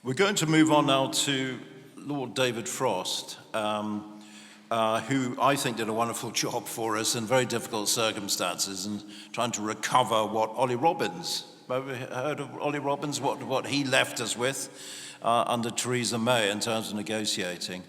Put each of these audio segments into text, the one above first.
We're going to move on now to Lord David Frost, who I think did a wonderful job for us in very difficult circumstances and trying to recover what Ollie Robbins, have you heard of Ollie Robbins, what he left us with under Theresa May in terms of negotiating.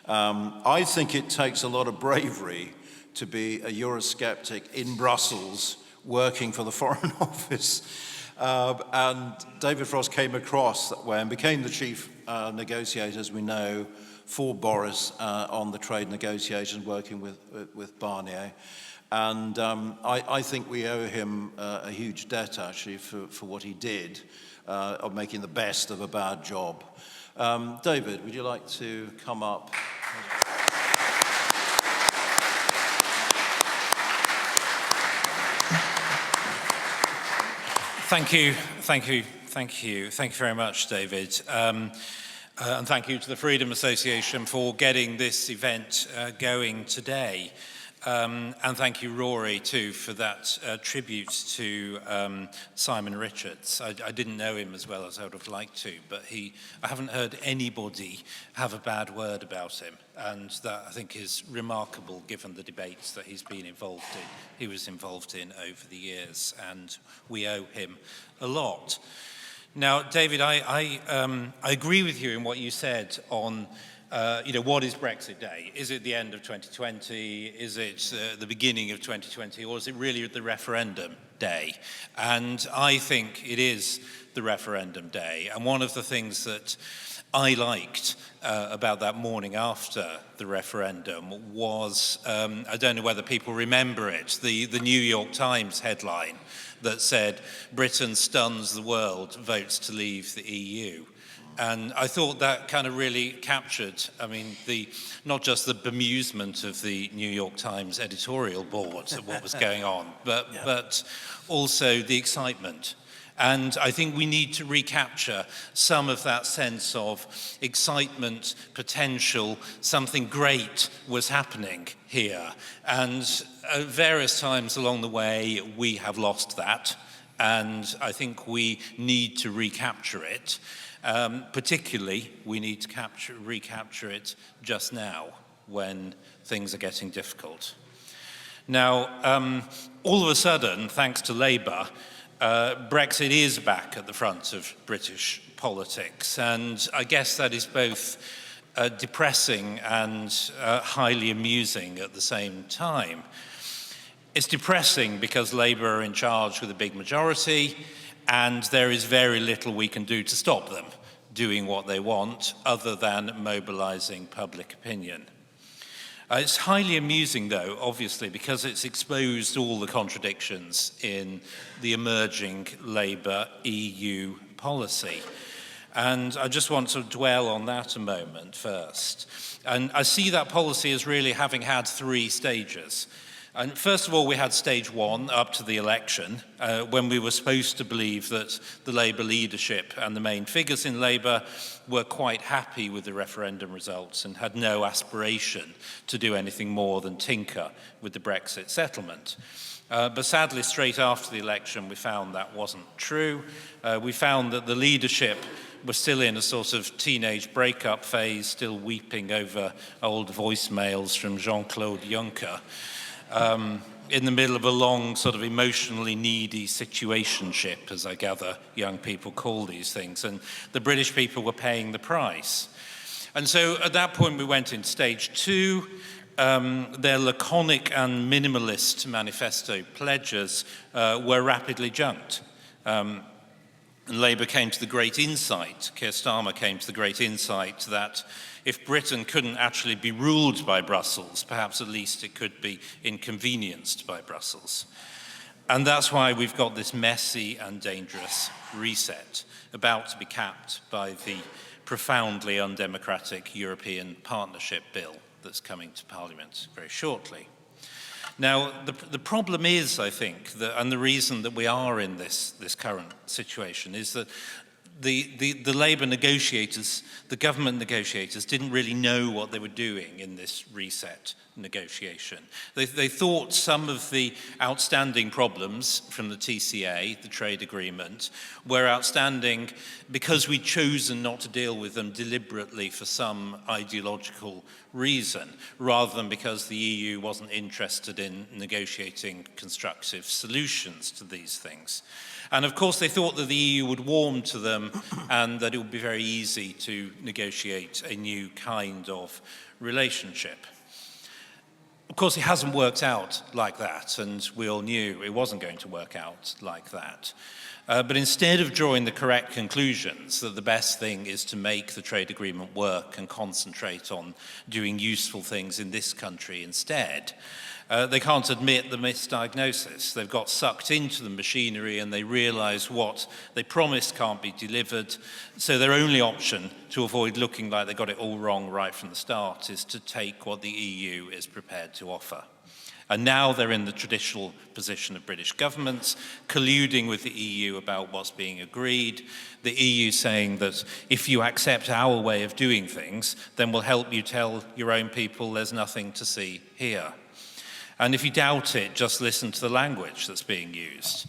I think it takes a lot of bravery to be a Eurosceptic in Brussels working for the Foreign Office. And David Frost came across that way and became the chief negotiator, as we know, for Boris on the trade negotiations, working with Barnier. And I think we owe him a huge debt, actually, for what he did of making the best of a bad job. David, would you like to come up? Thank you very much, David. And thank you to the Freedom Association for getting this event going today. And thank you, Rory, too, for that tribute to Simon Richards. I didn't know him as well as I would have liked to, but I haven't heard anybody have a bad word about him. And that, I think, is remarkable given the debates that he's been involved in. He was involved in over the years, and we owe him a lot. Now, David, I agree with you in what you said on what is Brexit Day? Is it the end of 2020? Is it the beginning of 2020? Or is it really the referendum day? And I think it is the referendum day. And one of the things that I liked about that morning after the referendum was, I don't know whether people remember it, the New York Times headline that said, "Britain stuns the world, votes to leave the EU." And I thought that kind of really captured, not just the bemusement of the New York Times editorial board of what was going on, but also the excitement. And I think we need to recapture some of that sense of excitement, potential, something great was happening here. And at various times along the way, we have lost that. And I think we need to recapture it. Particularly, we need to recapture it just now when things are getting difficult. Now, all of a sudden, thanks to Labour, Brexit is back at the front of British politics, and I guess that is both depressing and highly amusing at the same time. It's depressing because Labour are in charge with a big majority, and there is very little we can do to stop them doing what they want other than mobilising public opinion. It's highly amusing, though, obviously, because it's exposed all the contradictions in the emerging Labour EU policy. And I just want to dwell on that a moment first. And I see that policy as really having had three stages. And first of all, we had stage one up to the election, when we were supposed to believe that the Labour leadership and the main figures in Labour were quite happy with the referendum results and had no aspiration to do anything more than tinker with the Brexit settlement. But sadly, straight after the election, we found that wasn't true. We found that the leadership was still in a sort of teenage breakup phase, still weeping over old voicemails from Jean-Claude Juncker. In the middle of a long, sort of emotionally needy situationship, as I gather young people call these things, and the British people were paying the price. And so at that point we went into stage two. Their laconic and minimalist manifesto pledges were rapidly junked. And Labour came to the great insight, Keir Starmer came to the great insight that if Britain couldn't actually be ruled by Brussels, perhaps at least it could be inconvenienced by Brussels. And that's why we've got this messy and dangerous reset about to be capped by the profoundly undemocratic European Partnership Bill that's coming to Parliament very shortly. Now, the problem is, I think, and the reason that we are in this current situation is that the Labour negotiators, the government negotiators, didn't really know what they were doing in this reset negotiation. They thought some of the outstanding problems from the TCA, the trade agreement, were outstanding because we'd chosen not to deal with them deliberately for some ideological reason, rather than because the EU wasn't interested in negotiating constructive solutions to these things. And of course, they thought that the EU would warm to them and that it would be very easy to negotiate a new kind of relationship. Of course, it hasn't worked out like that, and we all knew it wasn't going to work out like that. But instead of drawing the correct conclusions that the best thing is to make the trade agreement work and concentrate on doing useful things in this country instead, they can't admit the misdiagnosis. They've got sucked into the machinery and they realise what they promised can't be delivered. So their only option to avoid looking like they got it all wrong right from the start is to take what the EU is prepared to offer. And now they're in the traditional position of British governments, colluding with the EU about what's being agreed. The EU saying that if you accept our way of doing things, then we'll help you tell your own people there's nothing to see here. And if you doubt it, just listen to the language that's being used.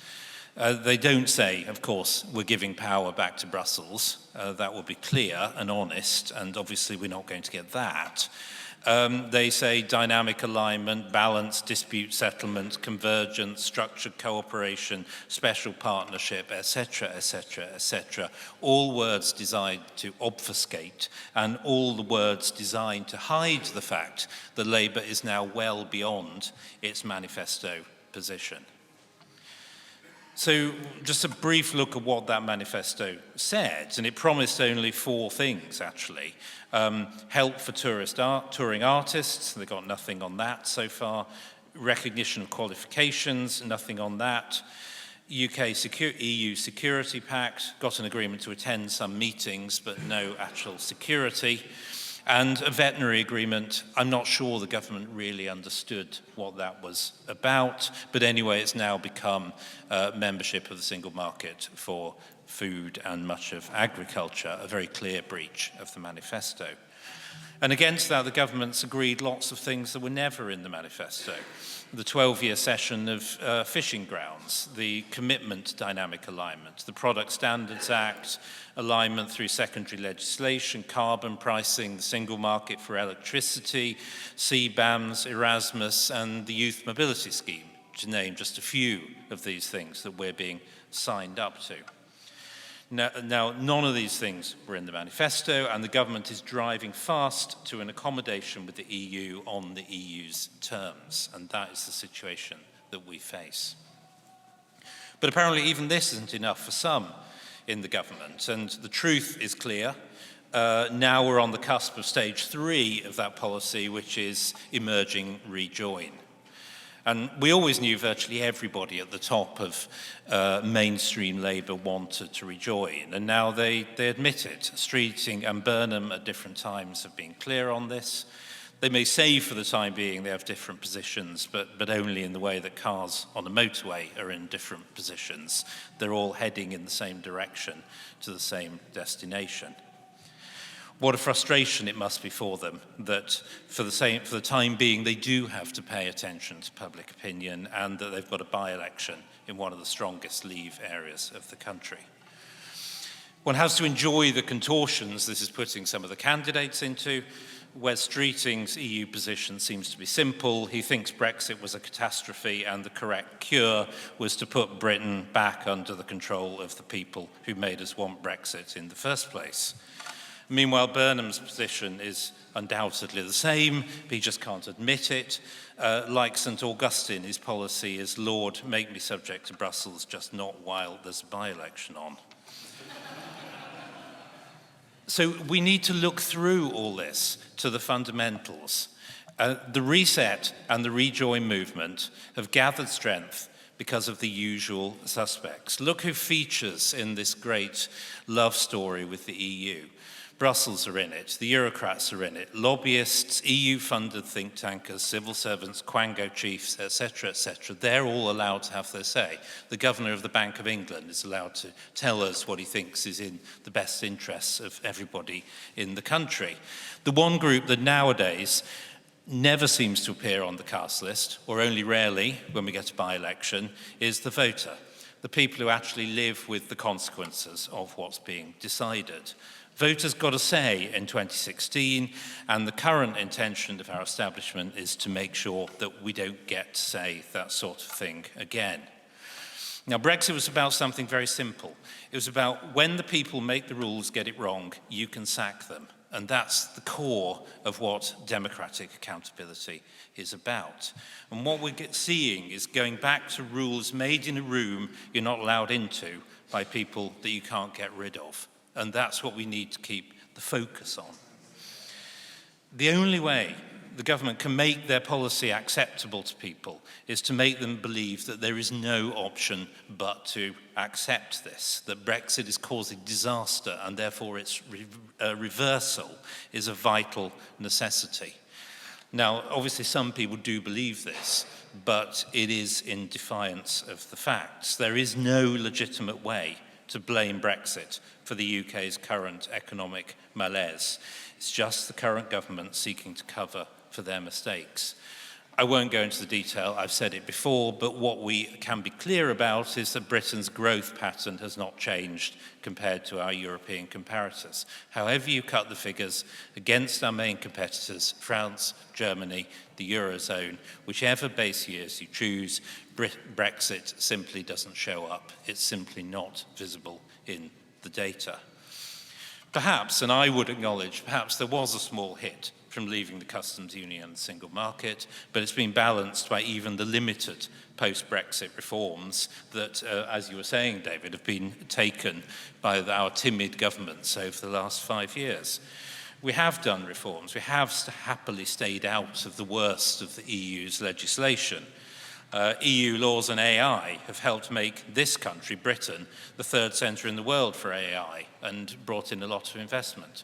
They don't say, of course, we're giving power back to Brussels. That will be clear and honest, and obviously we're not going to get that. They say dynamic alignment, balance, dispute settlement, convergence, structured cooperation, special partnership, etc., etc., etc. All words designed to obfuscate, and all the words designed to hide the fact that Labour is now well beyond its manifesto position. So just a brief look at what that manifesto said, and it promised only 4 things, actually. Help for touring artists, they got nothing on that so far. Recognition of qualifications, nothing on that. EU Security Pact, got an agreement to attend some meetings, but no actual security. And a veterinary agreement, I'm not sure the government really understood what that was about, but anyway, it's now become membership of the single market for food and much of agriculture, a very clear breach of the manifesto. And against that, the government's agreed lots of things that were never in the manifesto. The 12-year session of fishing grounds, the commitment dynamic alignment, the Product Standards Act, alignment through secondary legislation, carbon pricing, the single market for electricity, CBAMs, Erasmus, and the Youth Mobility Scheme, to name just a few of these things that we're being signed up to. Now, none of these things were in the manifesto, and the government is driving fast to an accommodation with the EU on the EU's terms, and that is the situation that we face. But apparently even this isn't enough for some in the government, and the truth is clear. Now we're on the cusp of stage 3 of that policy, which is emerging rejoin. And we always knew virtually everybody at the top of mainstream Labour wanted to rejoin, and now they admit it. Streeting and Burnham at different times have been clear on this. They may say for the time being they have different positions, but only in the way that cars on a motorway are in different positions. They're all heading in the same direction to the same destination. What a frustration it must be for them that for the time being they do have to pay attention to public opinion and that they've got a by-election in one of the strongest Leave areas of the country. One has to enjoy the contortions this is putting some of the candidates into. Wes Streeting's EU position seems to be simple. He thinks Brexit was a catastrophe and the correct cure was to put Britain back under the control of the people who made us want Brexit in the first place. Meanwhile, Burnham's position is undoubtedly the same, but he just can't admit it. Like St. Augustine, his policy is, Lord, make me subject to Brussels, just not while there's a by-election on. So we need to look through all this to the fundamentals. The reset and the rejoin movement have gathered strength because of the usual suspects. Look who features in this great love story with the EU. Brussels are in it, the Eurocrats are in it, lobbyists, EU-funded think tankers, civil servants, Quango chiefs, etc., etc. They're all allowed to have their say. The governor of the Bank of England is allowed to tell us what he thinks is in the best interests of everybody in the country. The one group that nowadays never seems to appear on the cast list, or only rarely when we get a by-election, is the voter, the people who actually live with the consequences of what's being decided. Voters got a say in 2016, and the current intention of our establishment is to make sure that we don't get to say that sort of thing again. Now, Brexit was about something very simple. It was about when the people make the rules, get it wrong, you can sack them. And that's the core of what democratic accountability is about. And what we're seeing is going back to rules made in a room you're not allowed into by people that you can't get rid of. And that's what we need to keep the focus on. The only way the government can make their policy acceptable to people is to make them believe that there is no option but to accept this, that Brexit is causing disaster and therefore its reversal is a vital necessity. Now, obviously some people do believe this, but it is in defiance of the facts. There is no legitimate way to blame Brexit for the UK's current economic malaise. It's just the current government seeking to cover for their mistakes. I won't go into the detail, I've said it before, but what we can be clear about is that Britain's growth pattern has not changed compared to our European comparators. However you cut the figures against our main competitors, France, Germany, the Eurozone, whichever base years you choose, Brexit simply doesn't show up. It's simply not visible in the data. Perhaps, and I would acknowledge, perhaps there was a small hit from leaving the customs union and the single market, but it's been balanced by even the limited post-Brexit reforms that, as you were saying, David, have been taken by our timid governments over the last 5 years. We have done reforms. We have happily stayed out of the worst of the EU's legislation. EU laws and AI have helped make this country, Britain, the third centre in the world for AI and brought in a lot of investment.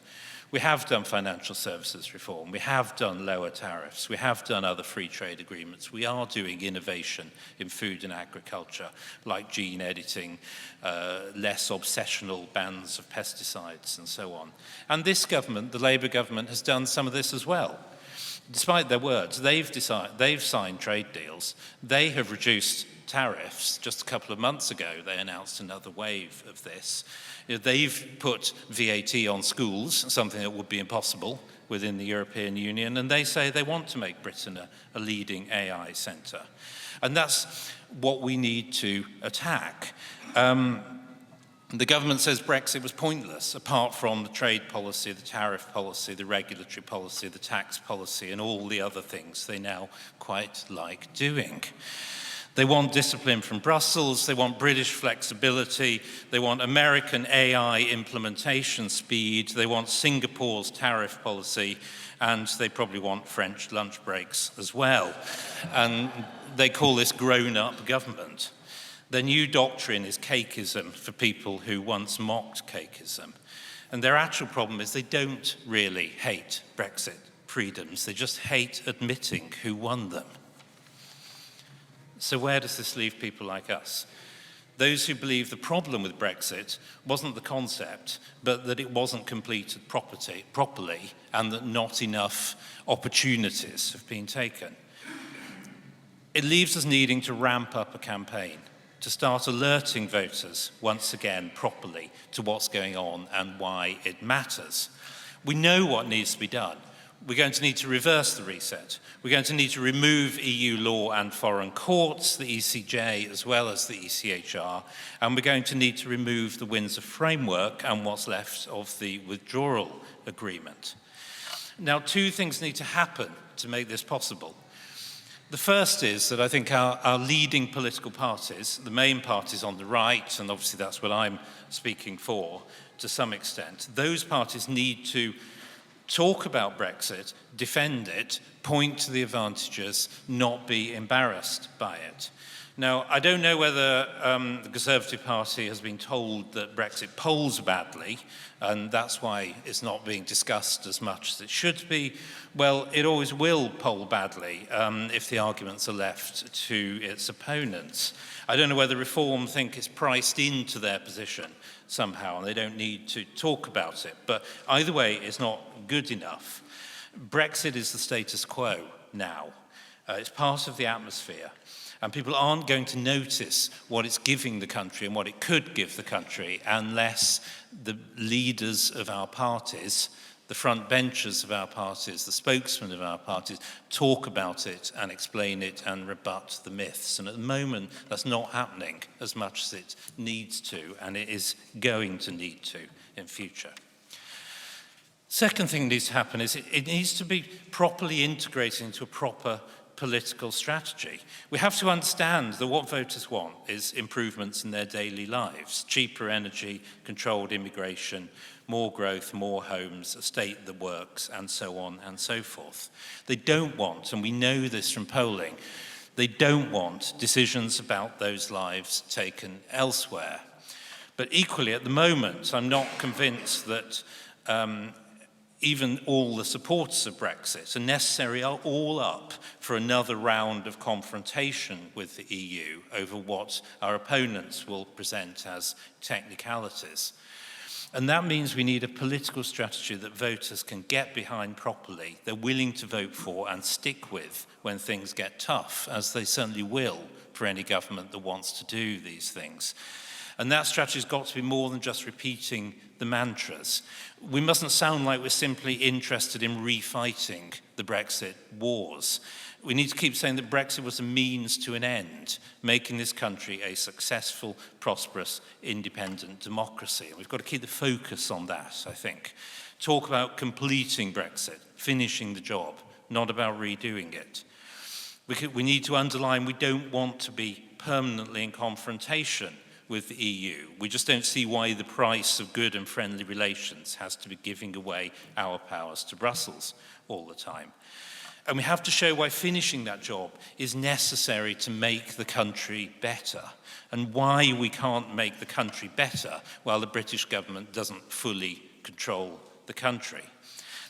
We have done financial services reform. We have done lower tariffs. We have done other free trade agreements. We are doing innovation in food and agriculture, like gene editing, less obsessional bans of pesticides, and so on. And this government, the Labour government, has done some of this as well. Despite their words, they've signed trade deals. They have reduced tariffs. Just a couple of months ago, they announced another wave of this. They've put VAT on schools, something that would be impossible within the European Union, and they say they want to make Britain a leading AI centre. And that's what we need to attack. The government says Brexit was pointless, apart from the trade policy, the tariff policy, the regulatory policy, the tax policy, and all the other things they now quite like doing. They want discipline from Brussels, they want British flexibility, they want American AI implementation speed, they want Singapore's tariff policy, and they probably want French lunch breaks as well. And they call this grown-up government. Their new doctrine is cakeism for people who once mocked cakeism. And their actual problem is they don't really hate Brexit freedoms, they just hate admitting who won them. So where does this leave people like us? Those who believe the problem with Brexit wasn't the concept, but that it wasn't completed properly and that not enough opportunities have been taken. It leaves us needing to ramp up a campaign, to start alerting voters once again properly to what's going on and why it matters. We know what needs to be done. We're going to need to reverse the reset. We're going to need to remove EU law and foreign courts, the ECJ as well as the ECHR, and we're going to need to remove the Windsor framework and what's left of the withdrawal agreement. Now, two things need to happen to make this possible. The first is that I think our leading political parties, the main parties on the right, and obviously that's what I'm speaking for to some extent, those parties need to talk about Brexit, defend it, point to the advantages, not be embarrassed by it. Now, I don't know whether the Conservative Party has been told that Brexit polls badly, and that's why it's not being discussed as much as it should be. Well, it always will poll badly if the arguments are left to its opponents. I don't know whether Reform think it's priced into their position somehow, and they don't need to talk about it. But either way, it's not good enough. Brexit is the status quo now. It's part of the atmosphere. And people aren't going to notice what it's giving the country and what it could give the country unless the leaders of our parties, the front benchers of our parties, the spokesmen of our parties, talk about it and explain it and rebut the myths. And at the moment, that's not happening as much as it needs to, and it is going to need to in future. Second thing that needs to happen is it needs to be properly integrated into a proper political strategy. We have to understand that what voters want is improvements in their daily lives, cheaper energy, controlled immigration, more growth, more homes, a state that works, and so on and so forth. They don't want, and we know this from polling, they don't want decisions about those lives taken elsewhere. But equally, at the moment, I'm not convinced that even all the supporters of Brexit are necessarily all up for another round of confrontation with the EU over what our opponents will present as technicalities. And that means we need a political strategy that voters can get behind properly, they're willing to vote for and stick with when things get tough, as they certainly will for any government that wants to do these things. And that strategy's got to be more than just repeating the mantras. We mustn't sound like we're simply interested in refighting the Brexit wars. We need to keep saying that Brexit was a means to an end, making this country a successful, prosperous, independent democracy. And we've got to keep the focus on that, I think. Talk about completing Brexit, finishing the job, not about redoing it. We need to underline we don't want to be permanently in confrontation with the EU. We just don't see why the price of good and friendly relations has to be giving away our powers to Brussels all the time. And we have to show why finishing that job is necessary to make the country better, and why we can't make the country better while the British government doesn't fully control the country.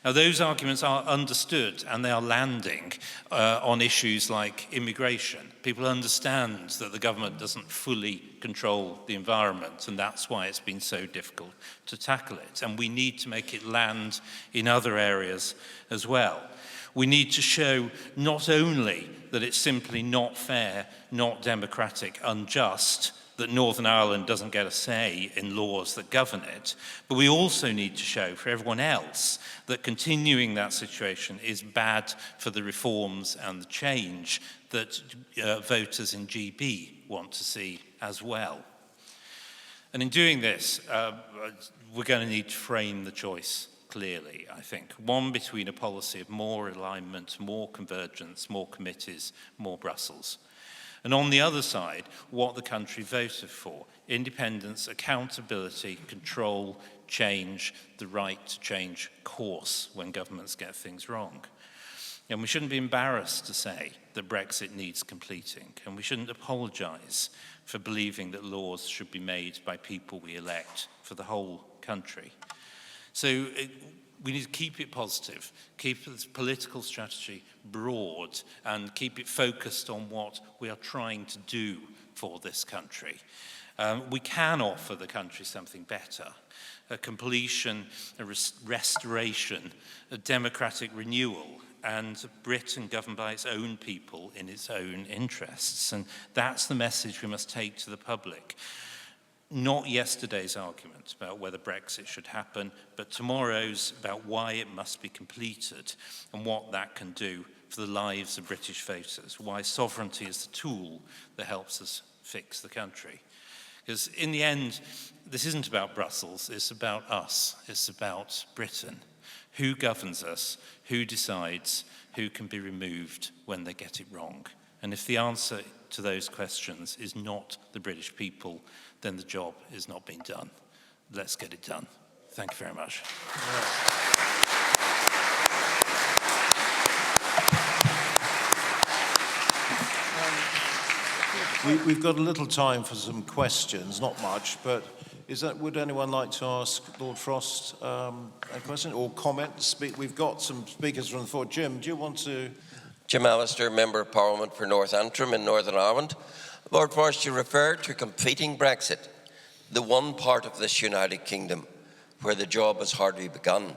Now, those arguments are understood, and they are landing on issues like immigration. People understand that the government doesn't fully control the environment, and that's why it's been so difficult to tackle it. And we need to make it land in other areas as well. We need to show not only that it's simply not fair, not democratic, unjust, that Northern Ireland doesn't get a say in laws that govern it, but we also need to show for everyone else that continuing that situation is bad for the reforms and the change that voters in GB want to see as well. And in doing this, we're going to need to frame the choice clearly, I think. One between a policy of more alignment, more convergence, more committees, more Brussels. And on the other side, what the country voted for: independence, accountability, control, change, the right to change course when governments get things wrong. And we shouldn't be embarrassed to say that Brexit needs completing, and we shouldn't apologise for believing that laws should be made by people we elect for the whole country. So we need to keep it positive, keep this political strategy broad, and keep it focused on what we are trying to do for this country. We can offer the country something better: a completion, a restoration, a democratic renewal, and Britain governed by its own people in its own interests. And that's the message we must take to the public. Not yesterday's argument about whether Brexit should happen, but tomorrow's about why it must be completed and what that can do for the lives of British voters, why sovereignty is the tool that helps us fix the country. Because in the end, this isn't about Brussels, it's about us, it's about Britain. Who governs us, who decides, who can be removed when they get it wrong? And if the answer to those questions is not the British people, then the job is not being done. Let's get it done. Thank you very much. We've got a little time for some questions, not much, but would anyone like to ask Lord Frost a question or comment? We've got some speakers from the floor. Jim, do you want to? Jim Allister, Member of Parliament for North Antrim in Northern Ireland. Lord Frost, you referred to completing Brexit, the one part of this United Kingdom where the job has hardly begun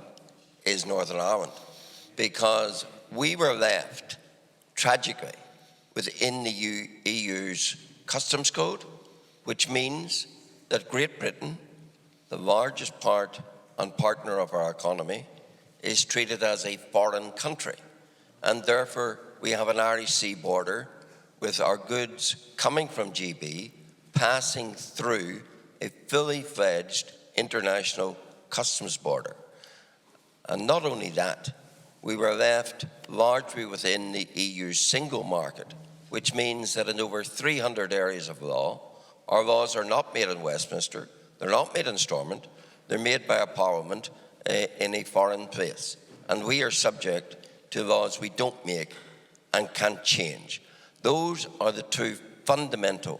is Northern Ireland, because we were left, tragically, within the EU's customs code, which means that Great Britain, the largest part and partner of our economy, is treated as a foreign country. And therefore, we have an Irish Sea border with our goods coming from GB passing through a fully fledged international customs border. And not only that, we were left largely within the EU's single market, which means that in over 300 areas of law, our laws are not made in Westminster, they're not made in Stormont, they're made by a parliament in a foreign place. And we are subject to laws we don't make and can't change. Those are the two fundamental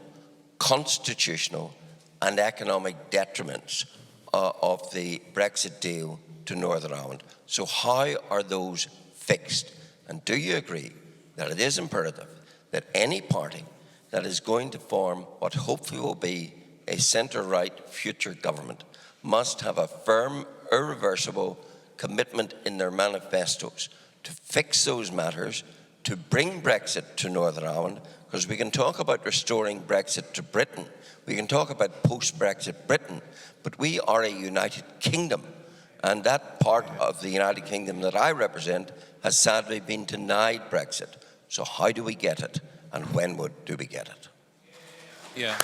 constitutional and economic detriments of the Brexit deal to Northern Ireland. So how are those fixed? And do you agree that it is imperative that any party that is going to form what hopefully will be a centre-right future government must have a firm, irreversible commitment in their manifestos to fix those matters, to bring Brexit to Northern Ireland, because we can talk about restoring Brexit to Britain, we can talk about post-Brexit Britain, but we are a United Kingdom, and that part of the United Kingdom that I represent has sadly been denied Brexit. So how do we get it, and when do we get it? Yeah.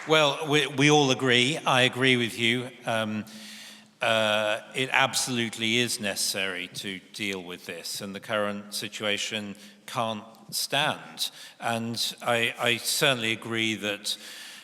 Well, we all agree. I agree with you. It absolutely is necessary to deal with this, and the current situation can't stand. And I certainly agree that,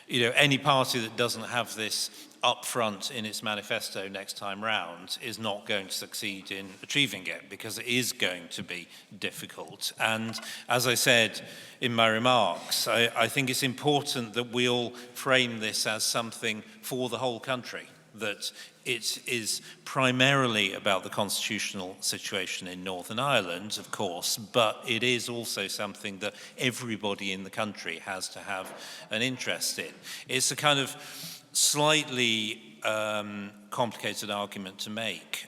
any party that doesn't have this up front in its manifesto next time round is not going to succeed in achieving it, because it is going to be difficult. And as I said in my remarks, I think it's important that we all frame this as something for the whole country, that it is primarily about the constitutional situation in Northern Ireland, of course, but it is also something that everybody in the country has to have an interest in. It's a kind of slightly complicated argument to make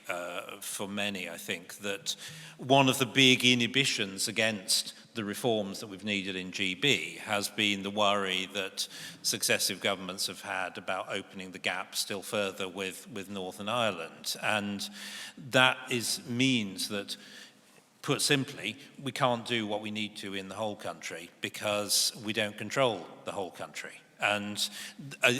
for many, I think, that one of the big inhibitions against the reforms that we've needed in GB has been the worry that successive governments have had about opening the gap still further with Northern Ireland. And that means that, put simply, we can't do what we need to in the whole country because we don't control the whole country. And I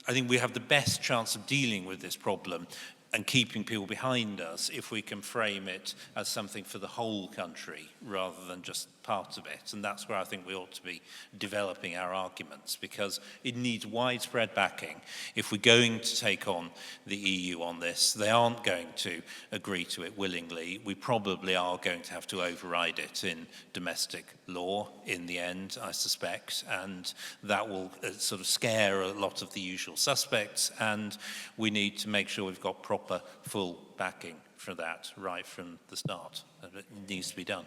think we have the best chance of dealing with this problem and keeping people behind us if we can frame it as something for the whole country rather than just part of it. And that's where I think we ought to be developing our arguments, because it needs widespread backing. If we're going to take on the EU on this, they aren't going to agree to it willingly. We probably are going to have to override it in domestic law in the end, I suspect, and that will sort of scare a lot of the usual suspects, and we need to make sure we've got proper, full backing for that right from the start. It needs to be done.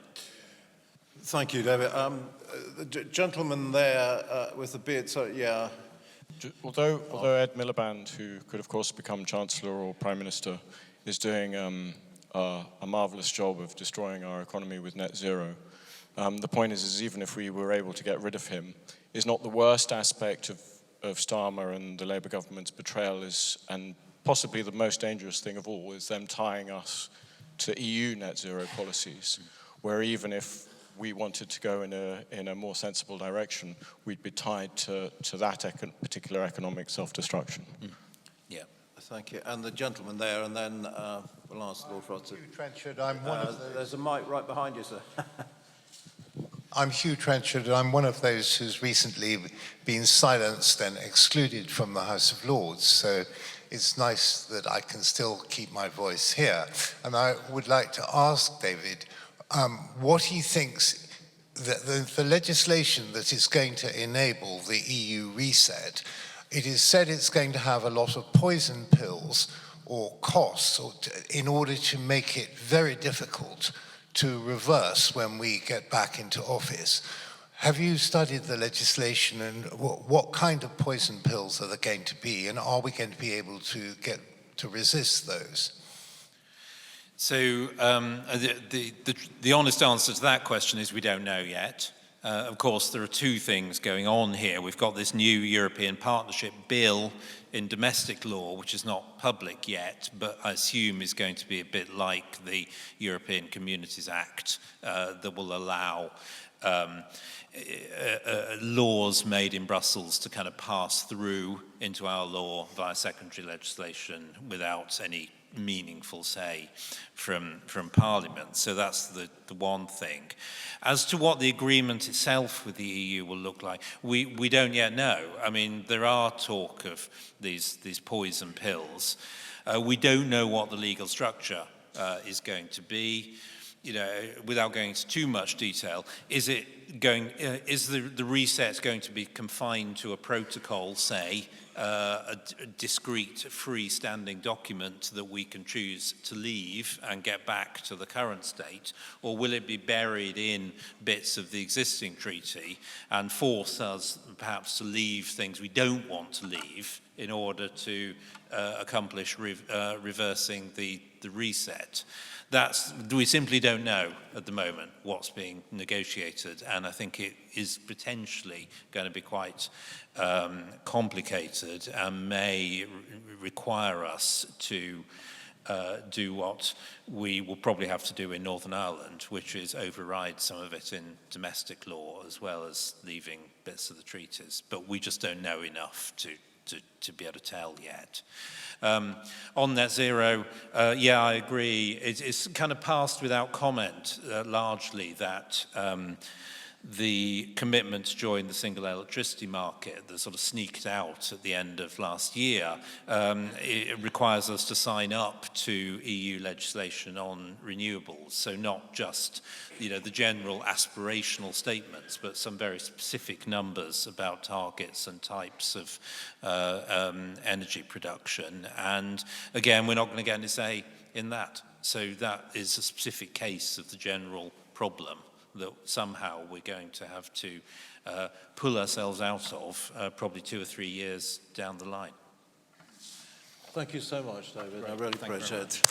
Thank you, David. The gentleman there with the beard, so yeah. Although Ed Miliband, who could of course become Chancellor or Prime Minister, is doing a marvellous job of destroying our economy with net zero, the point is even if we were able to get rid of him, is not the worst aspect of Starmer and the Labour government's betrayal and possibly the most dangerous thing of all is them tying us to EU net zero policies, where even if we wanted to go in a more sensible direction, we'd be tied to that particular economic self-destruction. Mm. Yeah, thank you. And the gentleman there, and then we'll ask Lord Frost. Hugh Trenchard, I'm one of those. There's a mic right behind you, sir. I'm Hugh Trenchard, and I'm one of those who's recently been silenced and excluded from the House of Lords. So it's nice that I can still keep my voice here. And I would like to ask David what he thinks that the legislation that is going to enable the EU reset, it is said it's going to have a lot of poison pills or costs in order to make it very difficult to reverse when we get back into office. Have you studied the legislation, and what kind of poison pills are there going to be, and are we going to be able to resist those? So the honest answer to that question is we don't know yet. Of course, there are two things going on here. We've got this new European Partnership Bill in domestic law, which is not public yet, but I assume is going to be a bit like the European Communities Act that will allow laws made in Brussels to kind of pass through into our law via secondary legislation without any meaningful say from Parliament. So that's the one thing. As to what the agreement itself with the EU will look like, we don't yet know. I mean, there are talk of these poison pills. We don't know what the legal structure is going to be. You know, without going into too much detail, is the reset going to be confined to a protocol, say, a discrete freestanding document that we can choose to leave and get back to the current state, or will it be buried in bits of the existing treaty and force us perhaps to leave things we don't want to leave in order to accomplish reversing the reset? We simply don't know at the moment what's being negotiated, and I think it is potentially going to be quite complicated and may require us to do what we will probably have to do in Northern Ireland, which is override some of it in domestic law as well as leaving bits of the treaties. But we just don't know enough to be able to tell yet. On net zero, yeah, I agree. It's kind of passed without comment, largely, that the commitment to join the single electricity market that sort of sneaked out at the end of last year, it requires us to sign up to EU legislation on renewables. So not just, the general aspirational statements, but some very specific numbers about targets and types of energy production. And again, we're not going to get any say in that. So that is a specific case of the general problem that somehow we're going to have to pull ourselves out of probably 2 or 3 years down the line. Thank you so much, David. I really appreciate it.